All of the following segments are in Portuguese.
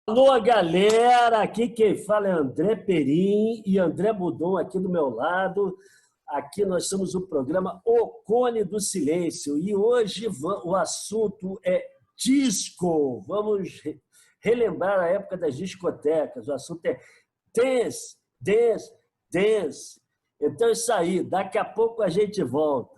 Alô, galera! Aqui quem fala é André Perim e André Budon aqui do meu lado. Aqui nós somos o programa O Cone do Silêncio e hoje o assunto é disco. Vamos relembrar a época das discotecas. O assunto é dance, dance, dance. Então é isso aí. Daqui a pouco a gente volta.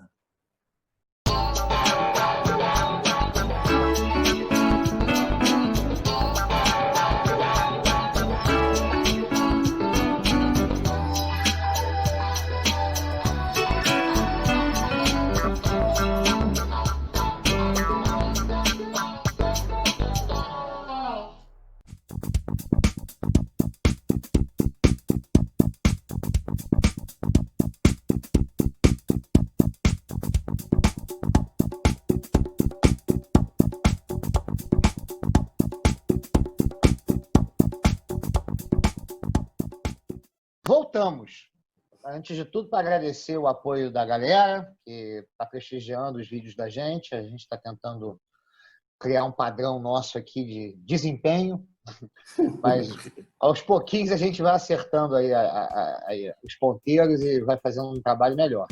Voltamos. Antes de tudo, para agradecer o apoio da galera que está prestigiando os vídeos da gente. A gente está tentando criar um padrão nosso aqui de desempenho, mas aos pouquinhos a gente vai acertando aí os ponteiros e vai fazendo um trabalho melhor.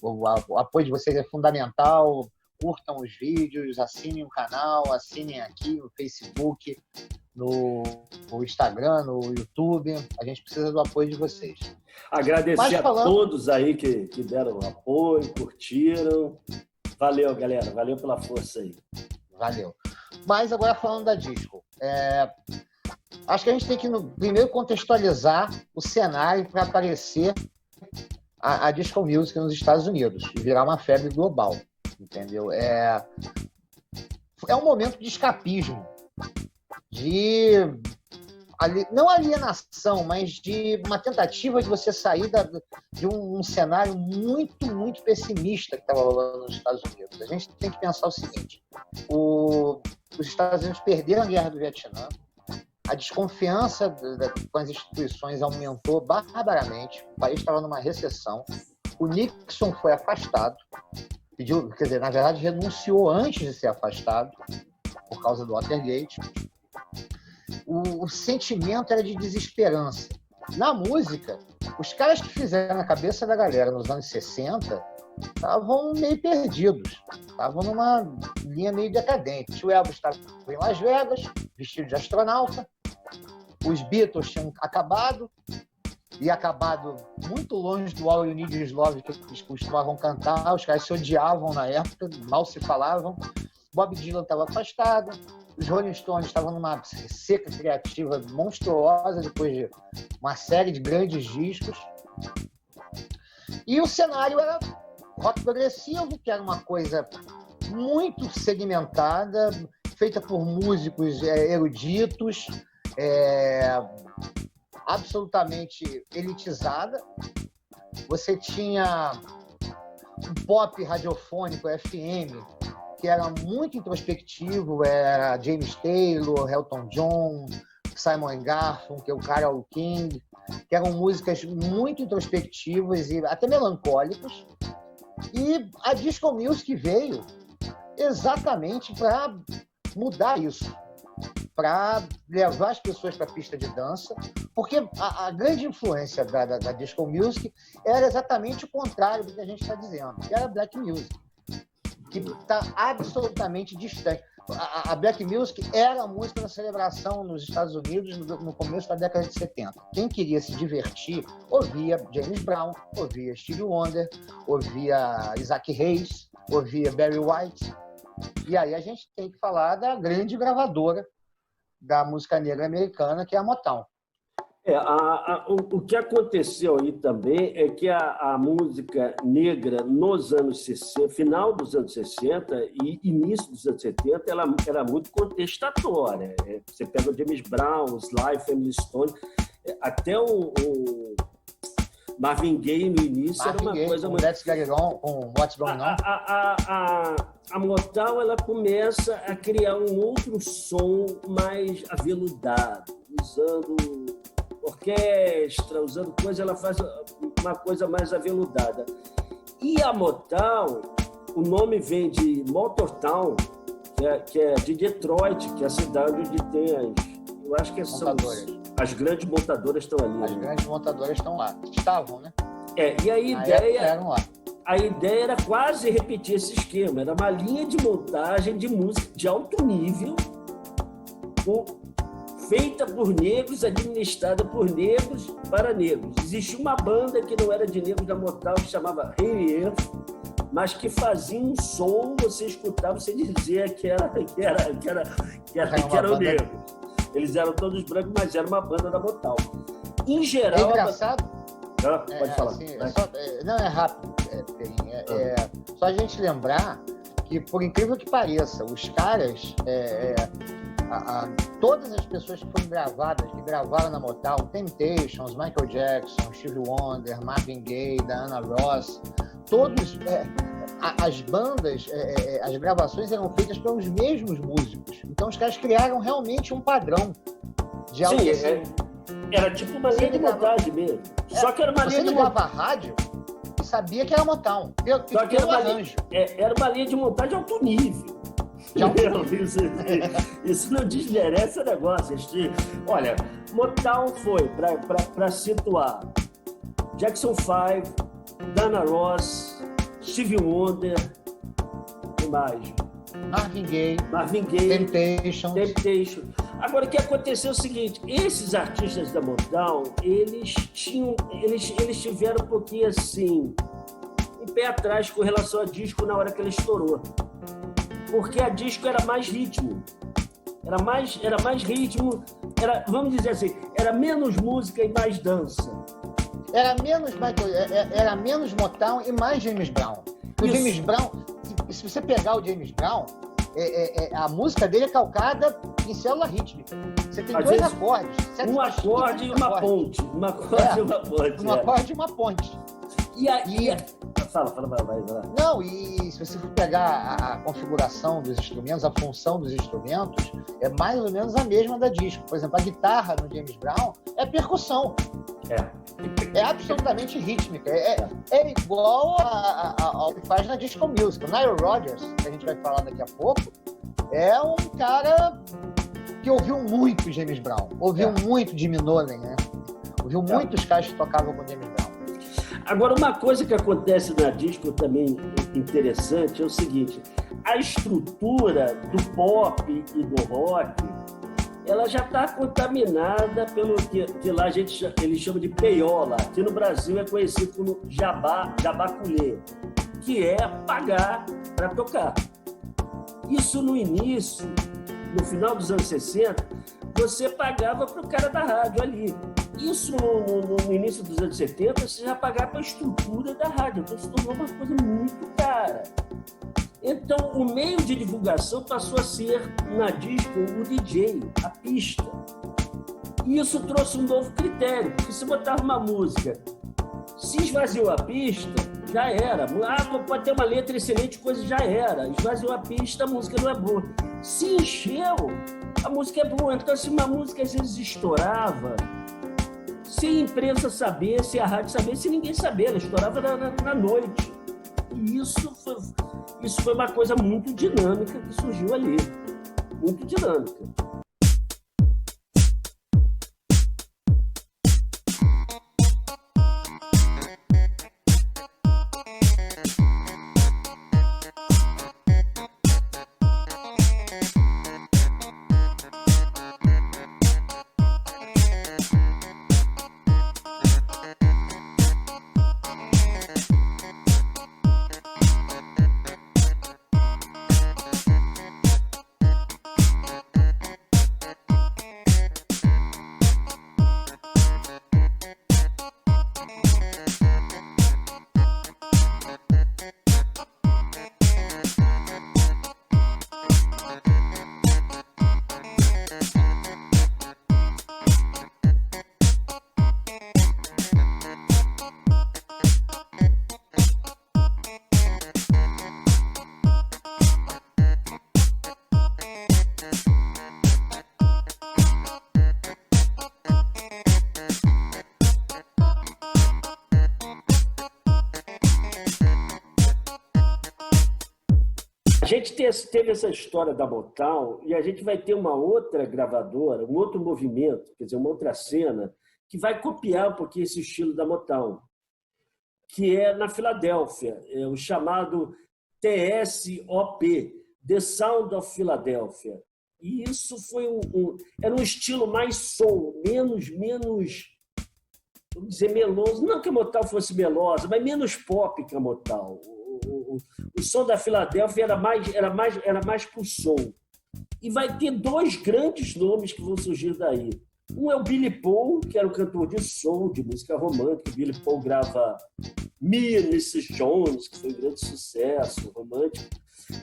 O apoio de vocês é fundamental. Curtam os vídeos, assinem o canal, assinem aqui no Facebook, no Instagram, no YouTube. A gente precisa do apoio de vocês. Agradecer a todos aí que deram apoio, curtiram. Valeu, galera. Valeu pela força aí. Valeu. Mas agora falando da disco. Acho que a gente tem que primeiro contextualizar o cenário para aparecer a disco music nos Estados Unidos e virar uma febre global. Entendeu? É um momento de escapismo, de não alienação, mas de uma tentativa de você sair de um cenário muito, muito pessimista que estava rolando nos Estados Unidos. A gente tem que pensar o seguinte: os Estados Unidos perderam a guerra do Vietnã, a desconfiança com as instituições aumentou barbaramente, o país estava numa recessão, o Nixon foi afastado, na verdade, renunciou antes de ser afastado por causa do Watergate. O sentimento era de desesperança. Na música, os caras que fizeram a cabeça da galera nos anos 60 estavam meio perdidos, estavam numa linha meio decadente. O Elvis estava em Las Vegas, vestido de astronauta, os Beatles tinham acabado, e acabado muito longe do All You Need Is Love que eles costumavam cantar. Os caras se odiavam na época, mal se falavam. Bob Dylan estava afastado, os Rolling Stones estavam numa seca criativa monstruosa depois de uma série de grandes discos. E o cenário era rock progressivo, que era uma coisa muito segmentada, feita por músicos eruditos, absolutamente elitizada. Você tinha um pop radiofônico FM que era muito introspectivo, era James Taylor, Elton John, Simon Garfunkel, Carole King, que eram músicas muito introspectivas e até melancólicas. E a disco music veio exatamente para mudar isso, para levar as pessoas para a pista de dança, porque a grande influência da disco music era exatamente o contrário do que a gente está dizendo, que era black music, que está absolutamente distante. A black music era a música da celebração nos Estados Unidos no começo da década de 70. Quem queria se divertir ouvia James Brown, ouvia Stevie Wonder, ouvia Isaac Hayes, ouvia Barry White. E aí a gente tem que falar da grande gravadora da música negra americana, que é a Motown. O que aconteceu aí também é que a música negra nos anos 60, final dos anos 60 e início dos anos 70, ela era muito contestatória. Você pega o James Brown, o Sly, Family Stone, até o Marvin Gaye no início era uma coisa muito... Let's Get It On, com What's Going On. A Motown, ela começa a criar um outro som mais aveludado, usando orquestra, usando coisa, ela faz uma coisa mais aveludada. E a Motown, o nome vem de Motortown, que é de Detroit, que é a cidade onde tem eu acho que são as grandes montadoras estão ali. As grandes montadoras estão lá. Estavam, né? E a ideia era quase repetir esse esquema. Era uma linha de montagem de música de alto nível, feita por negros, administrada por negros para negros. Existia uma banda que não era de negros da Motown, que chamava Relief, mas que fazia um som, você escutava, você dizia que eram negros. Eles eram todos brancos, mas era uma banda da Motown. Em geral... É engraçado. Pode falar. Assim, não é rápido, só a gente lembrar que, por incrível que pareça, os caras, todas as pessoas que foram que gravaram na Motown, Temptations, Michael Jackson, Stevie Wonder, Marvin Gaye, Diana Ross, todos, as bandas, as gravações eram feitas pelos mesmos músicos. Então os caras criaram realmente um padrão de algo assim. Era tipo uma linha de montagem mesmo. Só que era uma linha de montagem. Você ligava a rádio e sabia que era Motown. Só que era uma linha de montagem alto nível. Isso não desmerece o negócio. Olha, Motown foi, para situar, Jackson 5, Diana Ross, Stevie Wonder, e mais? Marvin Gaye, Temptation. Agora, o que aconteceu é o seguinte, esses artistas da Motown, eles tiveram um pouquinho assim, um pé atrás com relação a disco na hora que ele estourou. Porque a disco era mais ritmo. Era mais ritmo, vamos dizer assim, era menos música e mais dança. Era menos Motown e mais James Brown. O James Brown, se você pegar o James Brown, a música dele é calcada em célula rítmica. Você tem dois acordes. Um acorde e uma ponte. Um acorde e uma ponte. Um acorde e uma ponte. Fala, vai. Não, e se você for pegar a configuração dos instrumentos, a função dos instrumentos, é mais ou menos a mesma da disco. Por exemplo, a guitarra no James Brown é percussão. É absolutamente rítmica. É igual ao que faz na disco music. O Nile Rodgers, que a gente vai falar daqui a pouco, é um cara que ouviu muito James Brown. Ouviu muito Jimmy Nolen, né? Ouviu muitos caras que tocavam com James Brown. Agora, uma coisa que acontece na disco também interessante é o seguinte, a estrutura do pop e do rock, ela já está contaminada pelo que lá eles chamam de peiola. Aqui no Brasil é conhecido como jabaculê, que é pagar para tocar. Isso no início, no final dos anos 60, você pagava para o cara da rádio ali. Isso no início dos anos 70, você já pagava para a estrutura da rádio. Então se tornou uma coisa muito cara. Então, o meio de divulgação passou a ser, na disco, o DJ, a pista. E isso trouxe um novo critério, porque se botava uma música, se esvaziou a pista, já era. Pode ter uma letra excelente, coisa já era. Esvaziou a pista, a música não é boa. Se encheu, a música é boa. Então, se uma música às vezes estourava, se a imprensa saber, se a rádio saber, se ninguém saber, ela estourava na noite. E isso foi uma coisa muito dinâmica que surgiu ali. Muito dinâmica. teve essa história da Motown e a gente vai ter uma outra gravadora, um outro movimento, quer dizer, uma outra cena, que vai copiar um pouquinho esse estilo da Motown, que é na Filadélfia, o chamado TSOP, The Sound of Philadelphia. E isso foi era um estilo mais soul, menos, vamos dizer, meloso. Não que a Motown fosse melosa, mas menos pop que a Motown. O som da Filadélfia era mais pro soul. E vai ter dois grandes nomes que vão surgir daí. Um é o Billy Paul, que era um cantor de soul, de música romântica. O Billy Paul grava Me and Mrs. Jones, que foi um grande sucesso romântico.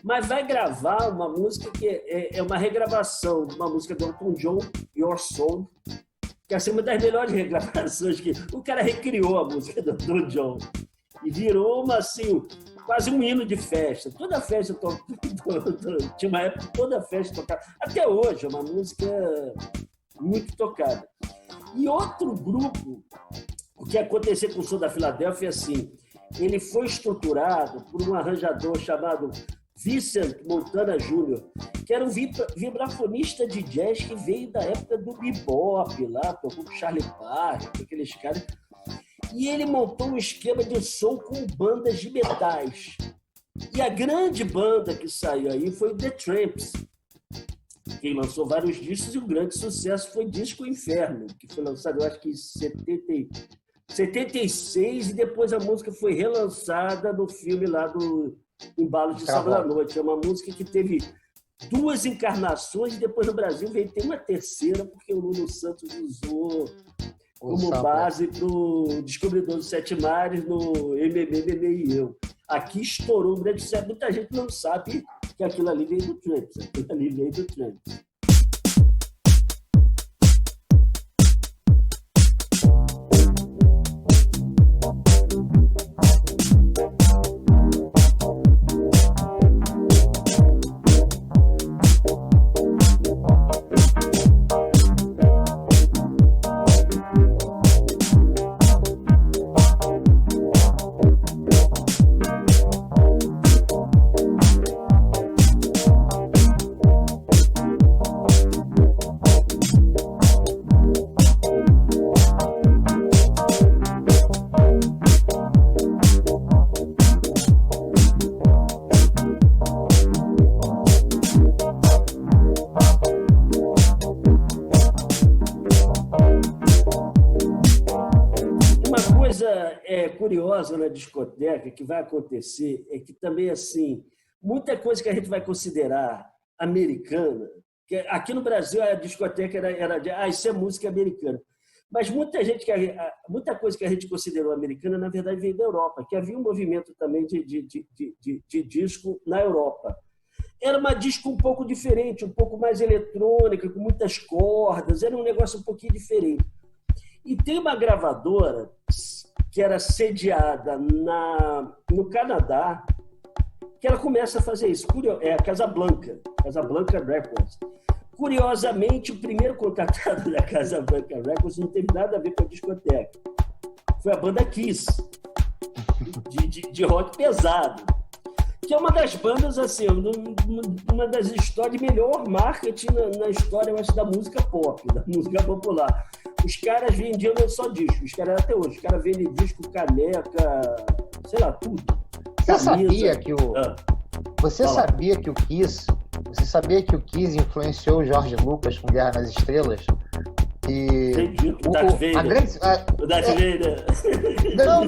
Mas vai gravar uma música que é uma regravação de uma música do Elton John, Your Soul, que é uma das melhores regravações que o cara recriou a música do Elton John e virou quase um hino de festa. Toda festa tinha uma época que toda festa tocava. Até hoje é uma música muito tocada. E outro grupo, o que aconteceu com o som da Filadélfia é assim, ele foi estruturado por um arranjador chamado Vincent Montana Jr., que era um vibrafonista de jazz que veio da época do bebop, lá, tocou com Charlie Parker, com aqueles caras. E ele montou um esquema de som com bandas de metais. E a grande banda que saiu aí foi o The Tramps, que lançou vários discos, e o grande sucesso foi Disco Inferno, que foi lançado, eu acho que em 76, e depois a música foi relançada no filme lá do Embalo de Sábado à Noite. É uma música que teve 2 encarnações e depois no Brasil veio ter uma terceira, porque o Lulu Santos usou como base para o Descobridor dos Sete Mares no MMM e Eu. Aqui estourou um grande sucesso. Muita gente não sabe que aquilo ali veio do Tramps. Aquilo ali veio do Tramps. Curiosa na discoteca que vai acontecer é que também, assim, muita coisa que a gente vai considerar americana, que aqui no Brasil a discoteca era de isso é música americana, mas muita coisa que a gente considerou americana, na verdade, veio da Europa, que havia um movimento também de disco na Europa. Era uma disco um pouco diferente, um pouco mais eletrônica, com muitas cordas, era um negócio um pouquinho diferente. E tem uma gravadora que era sediada no Canadá, que ela começa a fazer isso. É a Casablanca Records. Curiosamente, o primeiro contratado da Casablanca Records não teve nada a ver com a discoteca. Foi a banda Kiss, de rock pesado, que é uma das bandas, assim, uma das histórias de melhor marketing na história, eu acho, da música pop, da música popular. Os caras vendiam não só disco, os caras até hoje, os caras vendem disco, caneca, sei lá, tudo. Você sabia que o Kiss influenciou o George Lucas com Guerra nas Estrelas? E o Darth Vader. O Darth Vader. Não,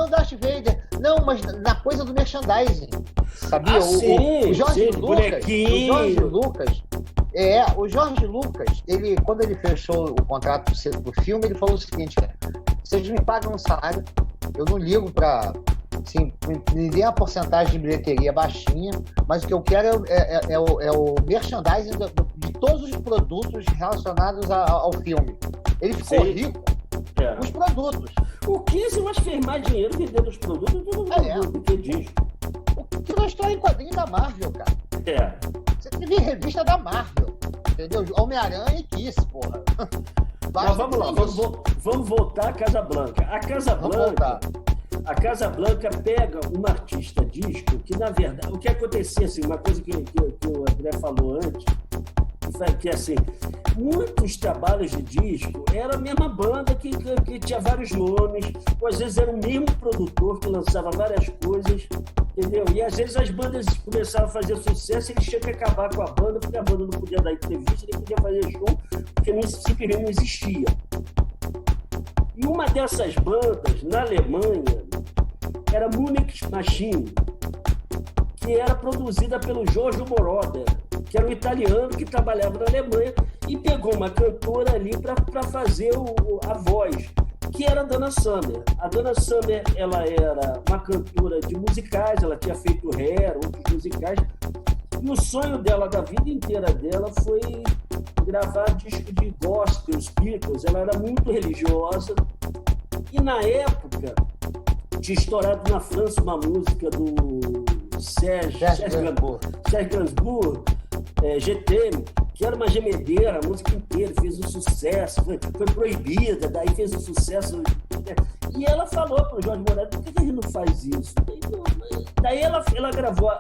Darth Vader. Não, mas na coisa do merchandising. Sabia? O George Lucas, quando ele fechou o contrato do filme, ele falou o seguinte: vocês me pagam um salário, eu não ligo para. Sim, me dê uma porcentagem de bilheteria baixinha, mas o que eu quero é o merchandising de todos os produtos relacionados ao filme. Ele ficou rico com os produtos. O Kiss, eu acho que fez mais dinheiro vendendo os produtos do que disco. O que nós estamos em quadrinho da Marvel, cara. Você teve revista da Marvel, entendeu? Homem-Aranha e Kiss, porra. Mas vamos lá, vamos voltar à Casablanca. A Casablanca pega uma artista disco que, na verdade, o que acontecia, assim, uma coisa que o André falou antes, que assim, muitos trabalhos de disco era a mesma banda que tinha vários nomes, ou às vezes era o mesmo produtor que lançava várias coisas, entendeu? E às vezes as bandas começaram a fazer sucesso e eles tinham que acabar com a banda, porque a banda não podia dar entrevista, nem podia fazer show, porque simplesmente não existia. E uma dessas bandas, na Alemanha, era Munich Machine, que era produzida pelo Giorgio Moroder, que era um italiano que trabalhava na Alemanha e pegou uma cantora ali para fazer a voz, que era a Dana Summer. A Dana Summer, ela era uma cantora de musicais, ela tinha feito Hair, outros musicais, e o sonho dela, da vida inteira dela, foi gravar disco de gospel, os Beatles. Ela era muito religiosa e, na época, tinha estourado na França uma música do Serge Gainsbourg, GTM, que era uma gemedeira, a música inteira, fez um sucesso, foi proibida, daí fez um sucesso. E ela falou para o Jorge Moraes, por que a gente não faz isso? Daí ela gravou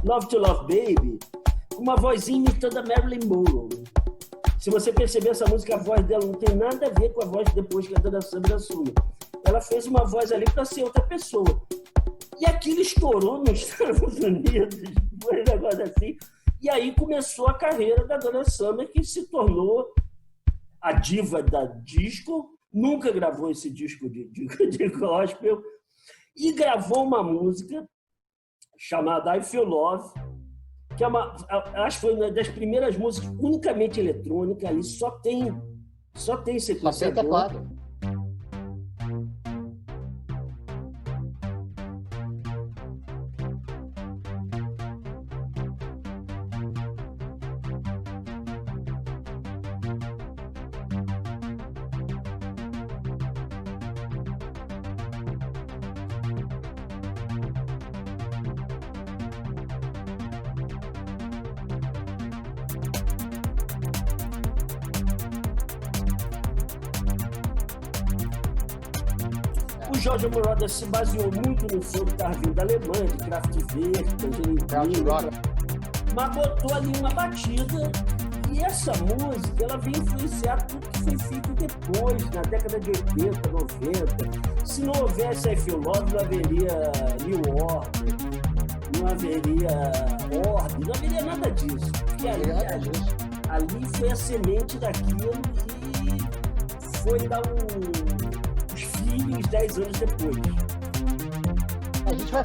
Love to Love Baby, uma vozinha imitando a Marilyn Monroe. Se você perceber essa música, a voz dela não tem nada a ver com a voz depois que a Dana Summer assumiu. Ela fez uma voz ali para ser outra pessoa. E aquilo estourou nos Estados Unidos, foi um negócio assim. E aí começou a carreira da Dana Summer, que se tornou a diva da disco, nunca gravou esse disco de gospel, e gravou uma música chamada I Feel Love, que é acho que foi uma das primeiras músicas unicamente eletrônica, ali só tem sequenciador. Só tem teclado. O Giorgio Moroder se baseou muito no som que estava vindo da Alemanha, de Kraftwerk, mas botou ali uma batida. E essa música, ela vem influenciar tudo que foi feito depois, na década de 80, 90. Se não houvesse I Feel Love, não haveria New Order, não haveria Ordem, não haveria nada disso. E ali foi a semente daquilo e foi dar os filhos 10 anos depois. A gente vai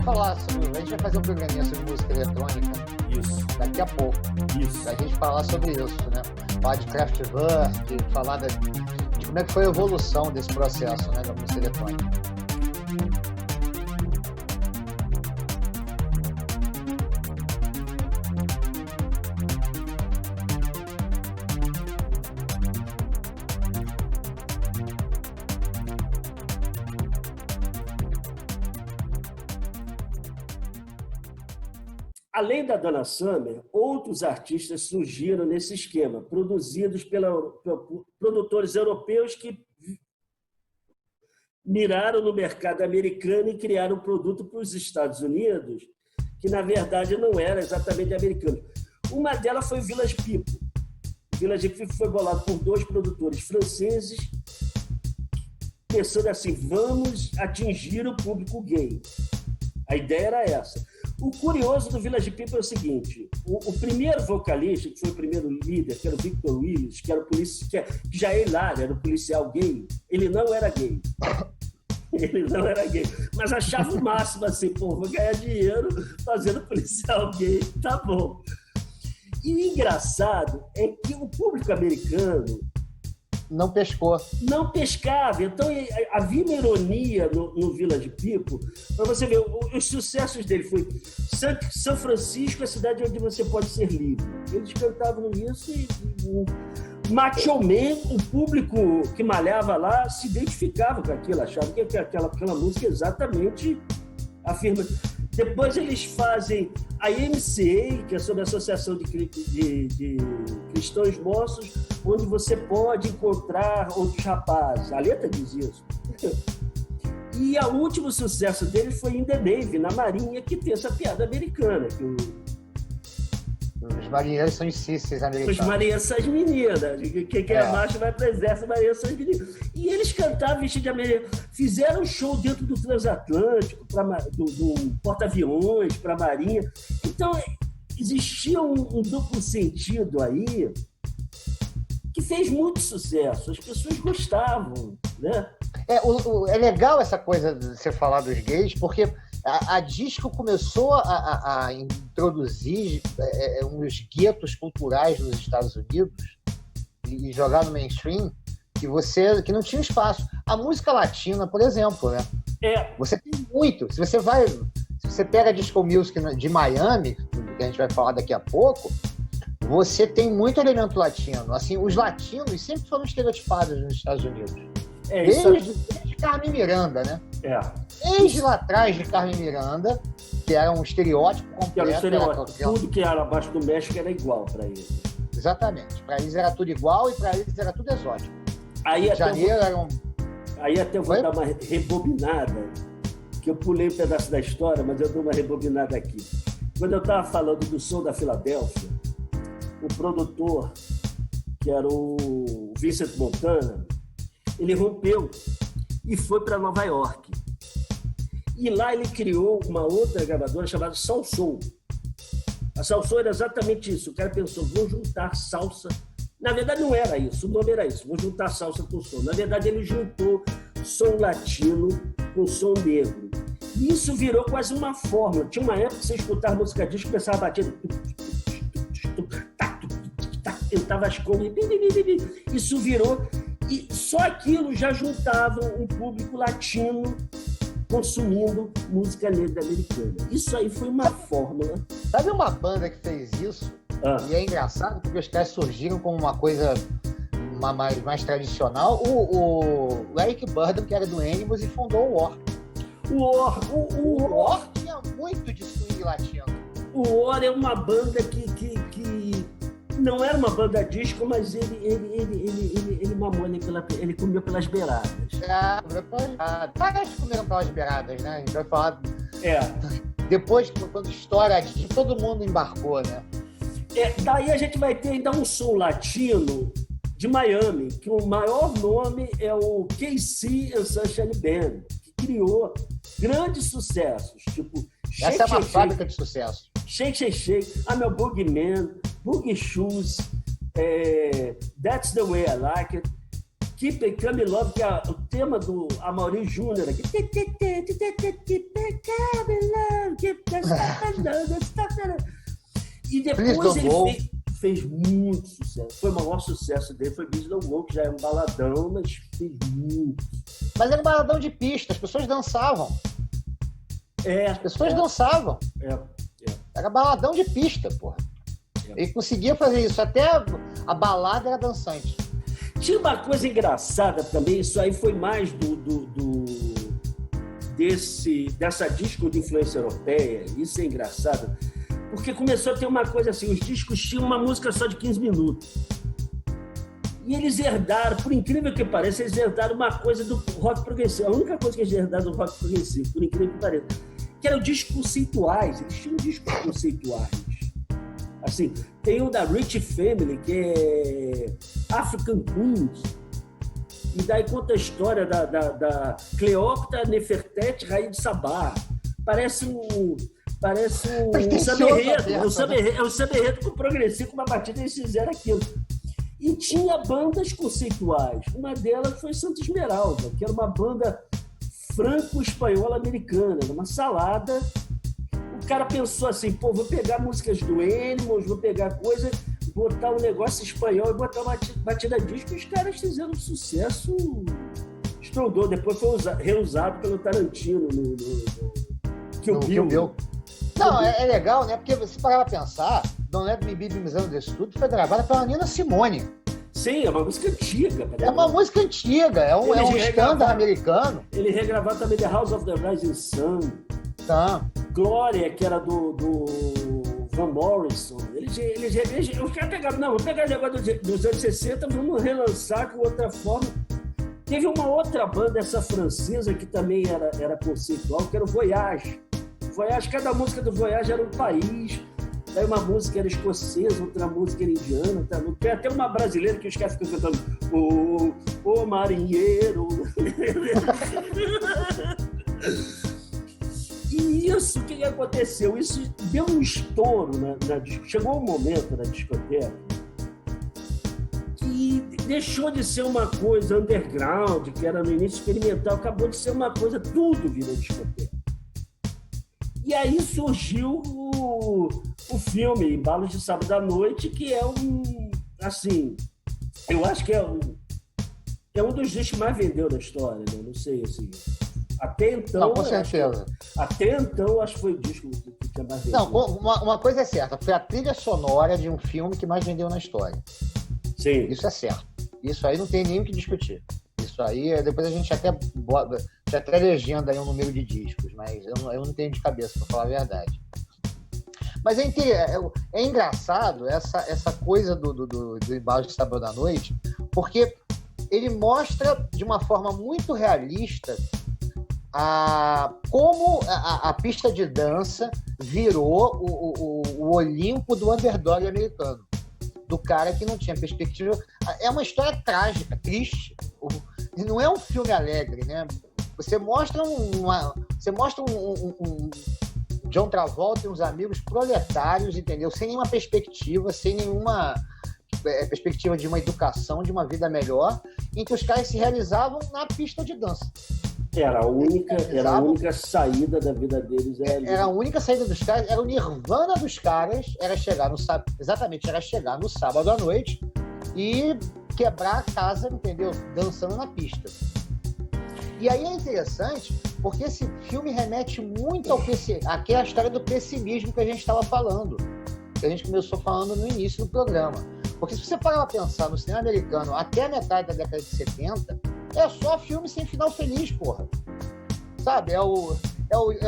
fazer um programinha sobre música eletrônica. Isso. Daqui a pouco. Isso. Pra gente falar sobre isso, né? Falar de Kraftwerk, falar de como é que foi a evolução desse processo, né, da música eletrônica. Além da Dana Summer, outros artistas surgiram nesse esquema, produzidos por produtores europeus que miraram no mercado americano e criaram um produto para os Estados Unidos, que, na verdade, não era exatamente americano. Uma delas foi Village People. Village People foi bolado por 2 produtores franceses, pensando assim, vamos atingir o público gay. A ideia era essa. O curioso do Village People é o seguinte, o primeiro vocalista, que foi o primeiro líder, que era o Victor Willis, que era o policial, que já é hilário, era o policial gay, ele não era gay. Ele não era gay, mas achava o máximo assim, pô, vou ganhar dinheiro fazendo policial gay, tá bom. E o engraçado é que o público americano não pescou. Não pescava. Então, havia uma ironia no Village People. Para você ver, os sucessos dele foi São Francisco, a cidade onde você pode ser livre. Eles cantavam isso e Macho Man, o público que malhava lá se identificava com aquilo, achava que aquela música exatamente afirma. Depois eles fazem a MCA, que é sobre a Associação de Cristãos Moços, onde você pode encontrar outros rapazes. A letra diz isso. E o último sucesso dele foi In the Navy, na Marinha, que tem essa piada americana. Os marinheiros são insísseis americanos. Os marinheiros são as meninas. Quem é macho vai para o exército, os marinheiros são as meninas. E eles cantavam vestidos de americano. Fizeram um show dentro do transatlântico, do porta-aviões, para a Marinha. Então, existia um duplo sentido aí que fez muito sucesso. As pessoas gostavam, né? É legal essa coisa de você falar dos gays, porque a disco começou a introduzir uns guetos culturais nos Estados Unidos e jogar no mainstream que não tinha espaço. A música latina, por exemplo, né? Você tem muito. Se você pega a disco music de Miami, que a gente vai falar daqui a pouco, você tem muito elemento latino. Assim, os latinos sempre foram estereotipados nos Estados Unidos. Desde Carmen Miranda, né? Desde lá atrás de Carmen Miranda, que era um estereótipo completo. Tudo que era abaixo do México era igual para eles. Exatamente. Para eles era tudo igual e para eles era tudo exótico. Aí até eu vou dar uma rebobinada, que eu pulei um pedaço da história, mas eu dou uma rebobinada aqui. Quando eu estava falando do som da Filadélfia, o produtor, que era o Vincent Montana, ele rompeu e foi para Nova York. E lá ele criou uma outra gravadora chamada Salsoul. A Salsoul era exatamente isso. O cara pensou, vou juntar salsa. Na verdade, não era isso. O nome era isso. Vou juntar salsa com som. Na verdade, ele juntou som latino com som negro. E isso virou quase uma fórmula. Tinha uma época que você escutava música disco e começava a bater. Tentava as coisas. Isso virou... E só aquilo já juntava um público latino consumindo música negra americana. Isso aí foi uma fórmula. Sabe uma banda que fez isso? E é engraçado porque os caras surgiram como uma coisa mais tradicional. O Eric Burdon, que era do Animals, e fundou o War. O War tinha muito de swing latino. O War é uma banda que não era uma banda disco, mas ele mamou ali ele comeu pelas beiradas. Vários comeram pelas beiradas, né? A gente vai falar. Depois, quando estoura a disco, todo mundo embarcou, né? Daí a gente vai ter ainda um som latino de Miami, que o maior nome é o KC and Sunshine Band, que criou grandes sucessos, tipo... Essa é uma fábrica de sucesso. Shake, Shake, Shake, I'm a Boogeyman, Boogie Shoes, That's the Way I Like It, Keep It Come Love, que é o tema do Amaury Júnior aqui. E depois ele fez muito sucesso. Foi o maior sucesso dele, foi Please Don't Go, que já é um baladão, mas fez muito. Mas era um baladão de pista, as pessoas dançavam. As pessoas dançavam. Era baladão de pista, porra. Ele conseguia fazer isso, até a balada era dançante. Tinha uma coisa engraçada também, isso aí foi mais dessa disco de influência europeia, isso é engraçado, porque começou a ter uma coisa assim, os discos tinham uma música só de 15 minutos. E eles herdaram, por incrível que pareça, eles herdaram uma coisa do rock progressivo. A única coisa que eles herdaram do rock progressivo, por incrível que pareça, que eram discos conceituais. Eles tinham discos conceituais. Assim, tem o da Rich Family, que é African Queens. E daí conta a história da Cleópatra Nefertete, rainha de Sabá. Parece um samba-enredo. É um samba-enredo com progressivo, com uma batida, eles fizeram aquilo. E tinha bandas conceituais. Uma delas foi Santa Esmeralda, que era uma banda franco-espanhola americana, uma salada. O cara pensou assim, vou pegar músicas do Animals, vou pegar coisa, botar um negócio espanhol e botar uma batida disco. Os caras fizeram um sucesso estrondoso. Depois foi reusado pelo Tarantino no Kill Bill. Não, é legal, né? Porque você parar pra pensar, Don't Let Me Be Misando desse tudo foi gravada pela Nina Simone. Sim, é uma música antiga. É uma música antiga, é um escândalo americano. Ele regravou também The House of the Rising Sun. Tá. Glória, que era do Van Morrison. Os caras pegaram, vamos pegar o negócio dos anos 60, vamos relançar com outra forma. Teve uma outra banda, essa francesa, que também era conceitual, que era o Voyage. Voyage, cada música do Voyage era um país. Daí uma música era escocesa, outra música era indiana. Tem até uma brasileira que os caras ficam cantando o marinheiro. E isso, o que aconteceu? Isso deu um estouro. Chegou um momento na discoteca que deixou de ser uma coisa underground, que era no início experimental, acabou de ser uma coisa, tudo virou discoteca. E aí surgiu o filme Embalos de Sábado à Noite, que é assim, eu acho que é um dos discos que mais vendeu na história, né? Não sei, assim. Até então... Não, com certeza. Até então, acho que foi o disco que tinha mais vendido. Não, uma coisa é certa, foi a trilha sonora de um filme que mais vendeu na história. Sim. Isso é certo. Isso aí não tem nem o que discutir. Isso aí, depois a gente até legenda aí um número de discos, mas eu não tenho de cabeça, para falar a verdade. Mas é engraçado essa coisa do Embalos de Sábado à Noite, porque ele mostra de uma forma muito realista como a pista de dança virou o Olimpo do underdog americano, do cara que não tinha perspectiva. É uma história trágica, triste. Não é um filme alegre, né? Você mostra um John Travolta e uns amigos proletários, entendeu? Sem nenhuma perspectiva, sem nenhuma perspectiva de uma educação, de uma vida melhor, em que os caras se realizavam na pista de dança. Era a única saída da vida deles. Era a única saída dos caras, era o nirvana dos caras, era chegar no sábado à noite e quebrar a casa, entendeu? Dançando na pista. E aí é interessante, porque esse filme remete muito àquela história do pessimismo que a gente estava falando, que a gente começou falando no início do programa. Porque se você parar pra pensar no cinema americano até a metade da década de 70, é só filme sem final feliz, porra. Sabe? É o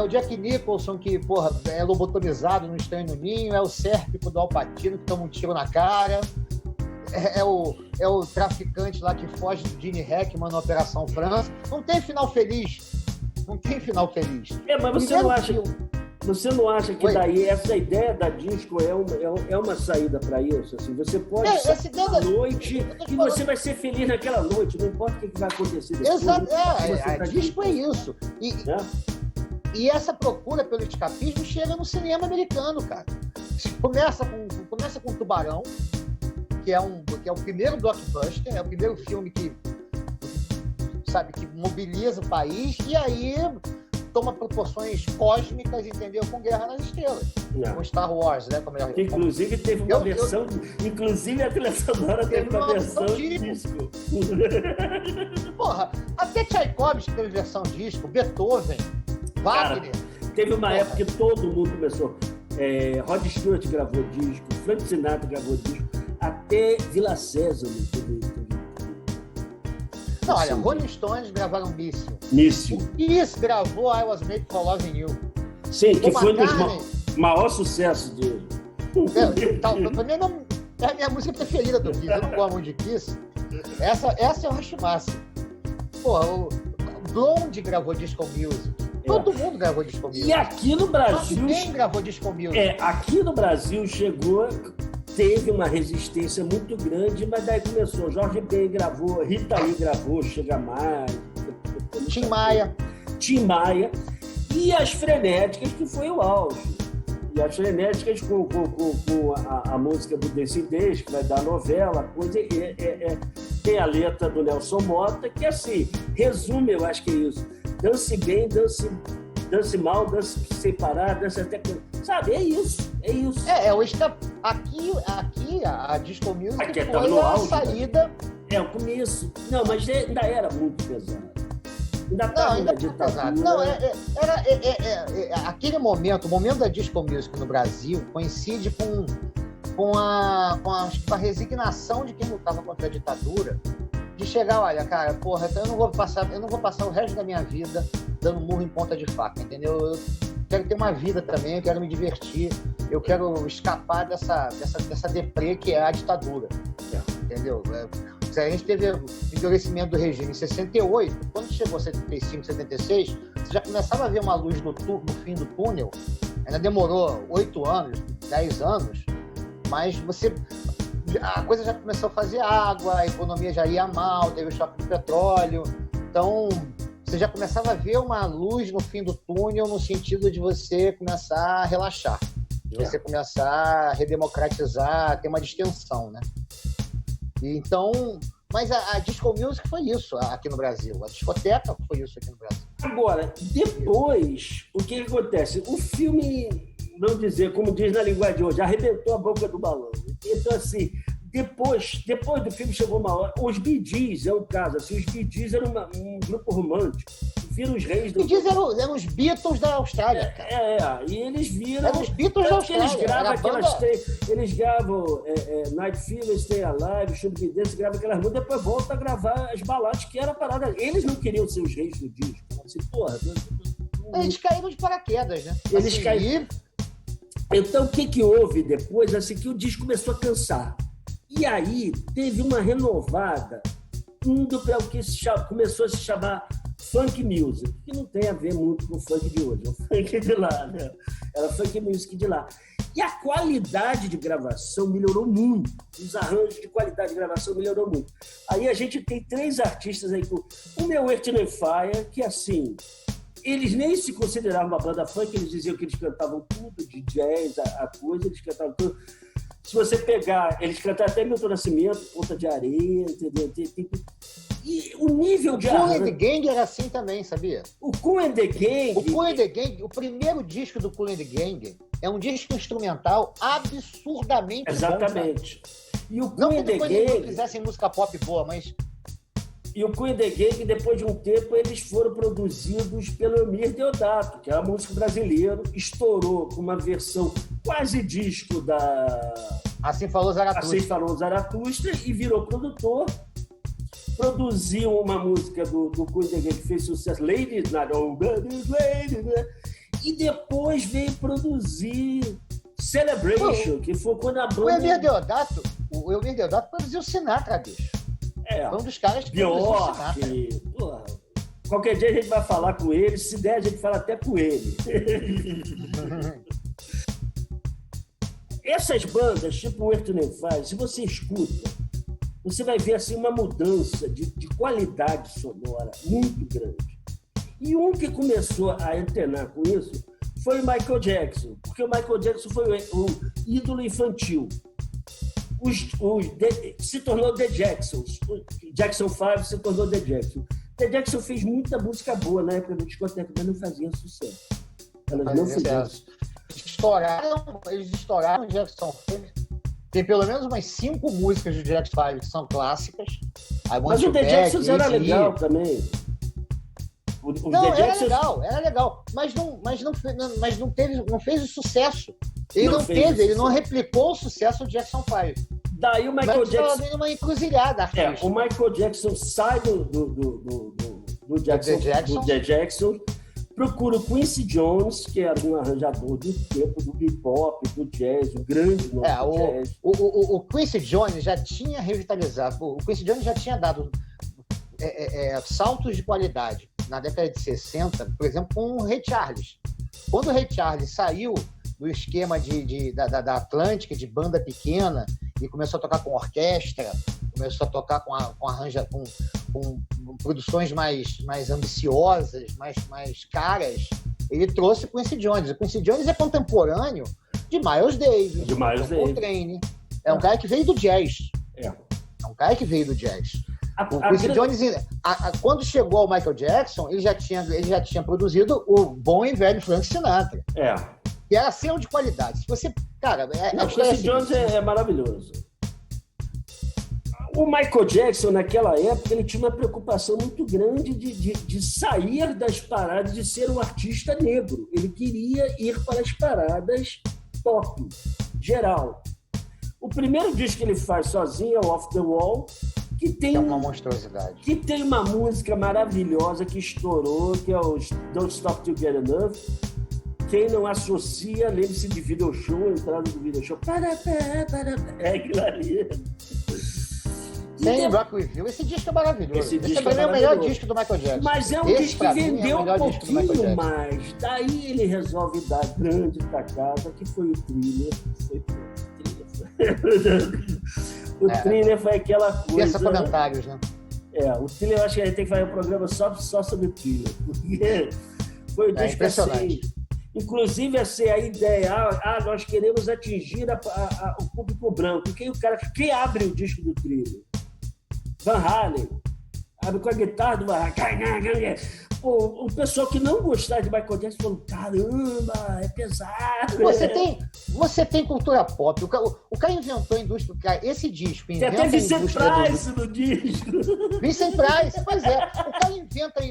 Jack Nicholson que, porra, é lobotomizado no Estranho no Ninho, é o Sérpico do Al Pacino que toma um tiro na cara, é o traficante lá que foge do Gene Hackman na Operação França. Não tem final feliz. Não tem final feliz. Mas você não acha que daí essa ideia da disco é uma saída para isso? Assim, você pode sair à noite e você vai ser feliz naquela noite, não importa o que vai acontecer depois. Exato, a disco é isso. E essa procura pelo escapismo chega no cinema americano, cara. Começa com Tubarão, que é o primeiro blockbuster, é o primeiro filme que mobiliza o país, e aí toma proporções cósmicas, entendeu? Com Guerra nas Estrelas. Com Star Wars, né? Inclusive teve uma versão... Inclusive a trilha sonora teve uma versão disco. Porra, até Tchaikovsky teve versão disco, Beethoven, Wagner. Cara, teve uma época que todo mundo começou. Rod Stewart gravou disco, Frank Sinatra gravou disco, até Vila Sésamo teve. Não, olha, Rolling Stones gravaram Míssil. Kiss gravou I Was Made for Loving You. Sim, que foi um dos maiores sucessos dele. Pra mim é a minha música preferida do Kiss. Eu não gosto muito de Kiss. Essa eu acho massa. Porra, o Blonde gravou Disco Music. Todo mundo gravou Disco Music. E aqui no Brasil... Ninguém gravou Disco Music. Aqui no Brasil teve uma resistência muito grande, mas daí começou. Jorge Ben gravou, Rita Lee gravou, Chega Mais. Tim Maia. E as Frenéticas, que foi o auge. E as Frenéticas com a música do Decidez, que vai dar novela, coisa, tem a letra do Nelson Mota, que assim, resume, eu acho que é isso. Dance bem, dance mal, dance sem parar, dance até... Sabe, é isso. Aqui a Disco Music aqui foi a saída... O começo. Não, mas ainda era muito pesado. Ainda estava ditadura. Não, aquele momento, o momento da Disco Music no Brasil coincide com a resignação de quem lutava contra a ditadura, de chegar, olha, cara, porra, eu não vou passar o resto da minha vida dando murro em ponta de faca, entendeu? Eu quero ter uma vida também, eu quero me divertir, eu quero escapar dessa deprê que é a ditadura, entendeu? A gente teve o endurecimento do regime em 68, quando chegou a 75, 76, você já começava a ver uma luz no fim do túnel. Ainda demorou 8 anos, 10 anos, mas a coisa já começou a fazer água, a economia já ia mal, teve o choque do petróleo. Então, você já começava a ver uma luz no fim do túnel no sentido de você começar a relaxar, de você começar a redemocratizar, ter uma distensão, né? Então, mas a disco music foi isso aqui no Brasil. A discoteca foi isso aqui no Brasil. Agora, depois, o que acontece? O filme, vamos dizer, como diz na linguagem de hoje, arrebentou a boca do balão. Então, assim, depois do filme chegou uma hora... Os Bee Gees é um caso, assim, os Bee Gees eram um grupo romântico. Viram os reis do... Os Bee Gees eram os Beatles da Austrália, cara. E eles viram... Eram os Beatles da Austrália. Eles gravam eles gravam Night Fever, Stay Alive, Should Be Dance, gravam aquelas músicas, depois volta a gravar as baladas, que era a parada. Eles não queriam ser os reis do disco. Assim, porra... Eles caíram de paraquedas, né? Eles caíram... Então, o que houve depois? Assim, que o disco começou a cansar. E aí, teve uma renovada, indo para o que começou a se chamar funk music, que não tem a ver muito com o funk de hoje, é o funk de lá, né? Era funk music de lá. E a qualidade de gravação melhorou muito, os arranjos de qualidade de gravação melhorou muito. Aí a gente tem 3 artistas aí, o meu Earth, Wind & Fire, que assim... Eles nem se consideravam uma banda funk, eles diziam que eles cantavam tudo, de jazz, a coisa, eles cantavam tudo. Se você pegar, eles cantaram até Milton Nascimento, Ponta de Areia, entendeu? E o nível de arranjo... O Kool and the Gang era assim também, sabia? O Kool and the Gang... O Kool and the Gang, o primeiro disco do Kool and the Gang é um disco instrumental absurdamente Exatamente. bom. E o Kool and the Gang... Não fizessem música pop boa, mas... E o Kool and the Gang, depois de um tempo, eles foram produzidos pelo Emir Deodato, que é um músico brasileiro, estourou com uma versão quase disco da... Assim Falou Zaratustra. Assim Falou Zaratustra, e virou produtor. Produziu uma música do Kool and the Gang que fez sucesso, Ladies Night, oh, Ladies, né? E depois veio produzir Celebration, que foi quando a banda... O Emir Deodato produziu Sinatra, bicho. Foi um dos caras que Bjork, porra. Qualquer dia a gente vai falar com ele, se der a gente fala até com ele. Essas bandas, tipo o Earth, Wind & Fire, se você escuta, você vai ver assim, uma mudança de qualidade sonora muito grande. E um que começou a antenar com isso foi o Michael Jackson, porque o Michael Jackson foi o ídolo infantil. Se tornou The Jacksons. Jackson 5 se tornou The Jackson. The Jackson fez muita música boa na época do discoteca, mas não fazia sucesso. Elas não fizeram. Eles estouraram o Jackson 5. Tem pelo menos umas 5 músicas do Jackson 5 que são clásicas. Mas o The Jacksons era legal também. Era legal. Mas não fez o sucesso. Ele não replicou o sucesso do Jackson 5. Daí o Michael Jackson... Estava numa encruzilhada artística. O Michael Jackson sai do The Jackson, procura o Quincy Jones, que era um arranjador do tempo do bebop, do jazz, um grande nome do jazz. O Quincy Jones já tinha revitalizado, o Quincy Jones já tinha dado saltos de qualidade na década de 60, por exemplo, com o Ray Charles. Quando o Ray Charles saiu do esquema da Atlântica, de banda pequena, e começou a tocar com orquestra, começou a tocar com produções mais ambiciosas, mais caras, ele trouxe o Quincy Jones. O Quincy Jones é contemporâneo de Miles Davis, de Coltrane. É um cara que veio do jazz. É um cara que veio do jazz. O Quincy Jones, quando chegou ao Michael Jackson, ele já tinha produzido o bom e velho Frank Sinatra. Que era selo de qualidade. Se você, cara, o Quincy Jones é maravilhoso. O Michael Jackson, naquela época, ele tinha uma preocupação muito grande de sair das paradas, de ser um artista negro. Ele queria ir para as paradas top, geral. O primeiro disco que ele faz sozinho é o Off the Wall, que tem uma monstruosidade. Que tem uma música maravilhosa que estourou, que é o Don't Stop Till You Get Enough. Quem não associa, lembre-se de Video Show, entrada do Video Show. É aquilo ali. Sem Rock With You. Esse disco é maravilhoso. Esse disco pra mim é o melhor disco do Michael Jackson. Mas é um disco que vendeu um pouquinho mais. Daí ele resolve dar grande tacada, que foi o Thriller. O Thriller foi aquela coisa... Pensa comentários, né? O Thriller, eu acho que a gente tem que fazer um programa só sobre o Thriller. Porque foi o disco assim... Inclusive, assim, a ideia, nós queremos atingir o público branco. Quem abre o disco do Thriller? Van Halen. Abre com a guitarra do Van Halen. O pessoal que não gostava de Michael Jackson falou, caramba, é pesado. Você tem cultura pop. O cara inventou a indústria. Esse disco. Tem até Vincent Price no disco. Vincent Price, pois é. O cara inventa.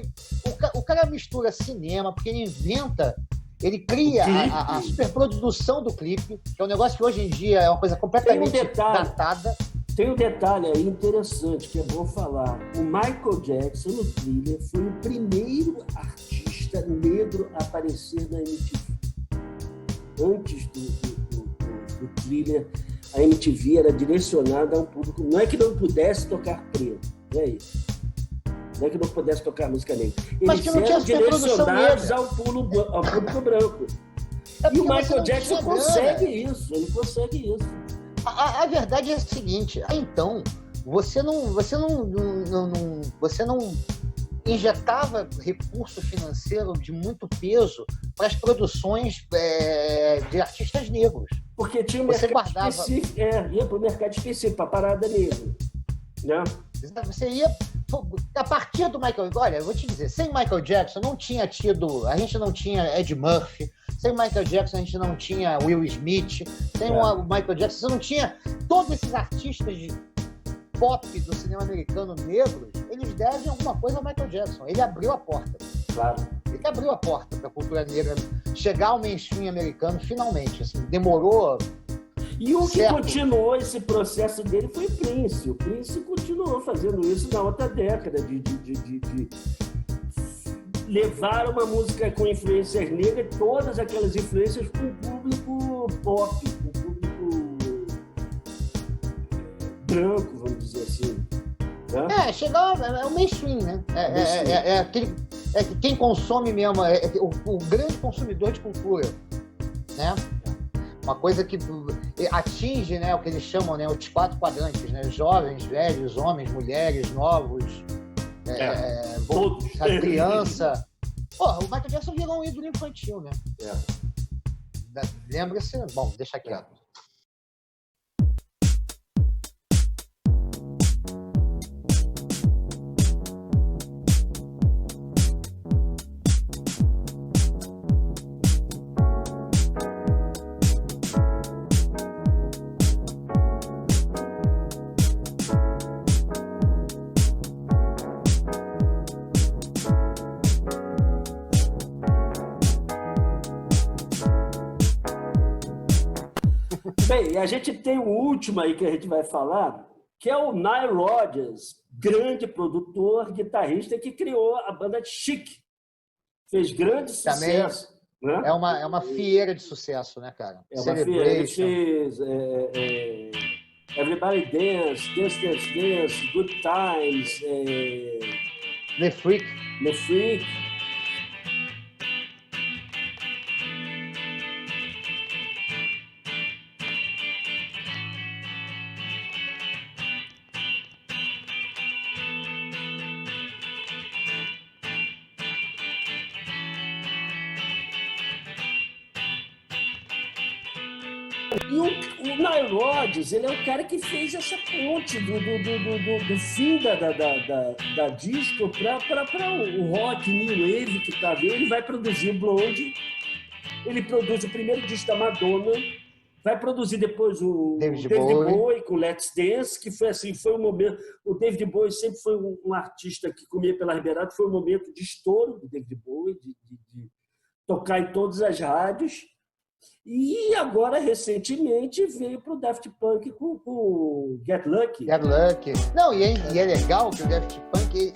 O cara mistura cinema, porque ele inventa. Ele cria a superprodução do clipe, que é um negócio que hoje em dia é uma coisa completamente datada. Tem um detalhe aí interessante, que é bom falar. O Michael Jackson, no Thriller, foi o primeiro artista negro a aparecer na MTV. Antes do Thriller, a MTV era direcionada a um público... Não é que não pudesse tocar preto, não é isso. Não é que não pudesse tocar música negra. Eles eram direcionados ao público branco. E o Michael Jackson consegue isso, ele consegue isso. A verdade é a seguinte, então, você não injetava recurso financeiro de muito peso para as produções de artistas negros. Porque tinha um mercado específico, ia para o mercado específico, para a parada negra. Né? Você ia, a partir do Michael... Olha, eu vou te dizer, sem Michael Jackson a gente não tinha Ed Murphy, sem Michael Jackson a gente não tinha Will Smith, sem o Michael Jackson você não tinha todos esses artistas de pop do cinema americano negros, eles devem alguma coisa ao Michael Jackson. Ele abriu a porta. Claro. Ele abriu a porta para a cultura negra chegar ao mainstream americano finalmente. Assim, demorou. E o que continuou esse processo dele foi o Prince. O Prince continuou fazendo isso na outra década, de levar uma música com influências negras, todas aquelas influências com o público pop, com o público branco, vamos dizer assim. Né? Chegou, é o mainstream, né? Quem consome mesmo, o grande consumidor de cultura, né? Uma coisa que atinge, né, o que eles chamam, né, os 4 quadrantes, né? Jovens, velhos, homens, mulheres, novos, todos. A criança. Porra, o Michael Jackson virou um ídolo infantil, né? Lembra-se? Bom, deixa quieto. Bem, a gente tem o último aí que a gente vai falar, que é o Nile Rodgers, grande produtor, guitarrista, que criou a banda Chic. Fez grande sucesso. Né? É uma fieira de sucesso, né, cara? É uma fieira. Ele fez Everybody Dance, Dance, Dance, Dance, Good Times, The Freak. E o Nile Rodgers, ele é o cara que fez essa ponte do fim da disco para o rock, new wave que tá vendo. Ele vai produzir o Blonde, ele produz o primeiro disco da Madonna, vai produzir depois o David Bowie com Let's Dance, que foi assim, foi um momento... O David Bowie sempre foi um artista que comia pela beirada, foi um momento de estouro do David Bowie, de tocar em todas as rádios. E agora, recentemente, veio para o Daft Punk com Get Lucky. Não, e é legal que o Daft Punk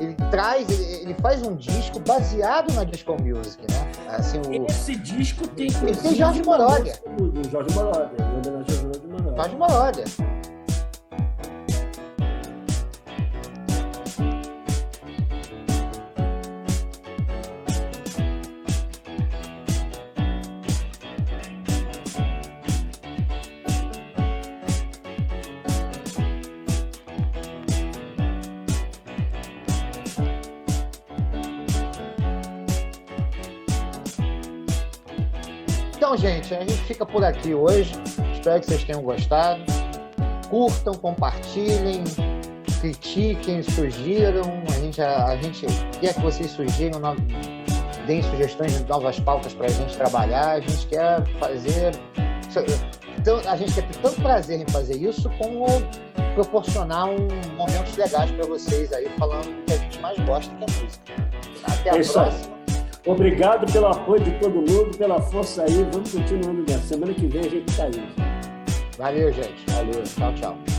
ele faz um disco baseado na disco music, né? Assim, esse disco tem Jorge Moroder. Jorge Moroder. Então, gente, a gente fica por aqui hoje. Espero que vocês tenham gostado. Curtam, compartilhem, critiquem, sugiram. A gente quer que vocês sugiram, deem sugestões de novas pautas para a gente trabalhar. A gente quer fazer... Então, a gente quer ter tanto prazer em fazer isso, como proporcionar momentos legais para vocês aí, falando o que a gente mais gosta, que é música. Até a próxima. Obrigado pelo apoio de todo mundo, pela força aí. Vamos continuando nessa. Semana que vem a gente está aí. Valeu, gente. Valeu. Tchau, tchau.